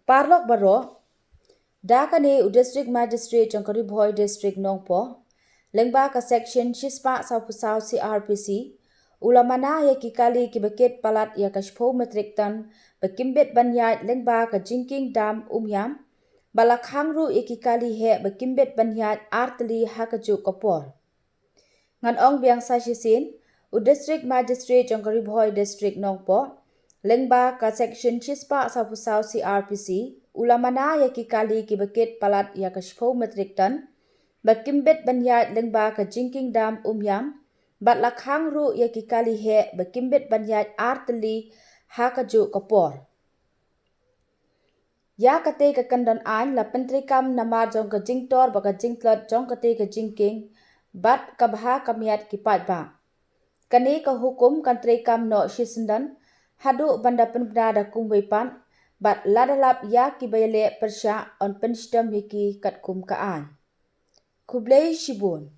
Parlok baro, dakane u district magistrate jangkari Bhoi district nongpo, lengba ka section shispa sau pusau CRPC, ulamana ya kikali kibaket palat ya kashpo metrik tan, bekimbet banyai lengba ka Jingkieng dam umyam, balakhangru ya kikali he bekimbet banyai artli hakaju kapor. Ngan ong biang sa shisin, u district magistrate jangkari Bhoi district nongpo, lengba ka section shispa sau pusau CRPC, ulamana ya kikali kibaket palat ya kashpo metrik tan, bekimbet banyai lengba ka Jingkieng dam umyam, bat lakhang ru ya kikali he bekimbet banyai artli hakaju kapor. Ya kate ka kandan an la pentrikam nama jong ka jingtor baka jingtlot jong kate ka Jingkieng, bat kabha kamiat kipat ba. Kani ka hukum kantrikam no shisendan, hadu banda penbenda kumwepan, bat ladalap ya kibayale persya on penstem hiki kat kum kaan. Kublai Shibun.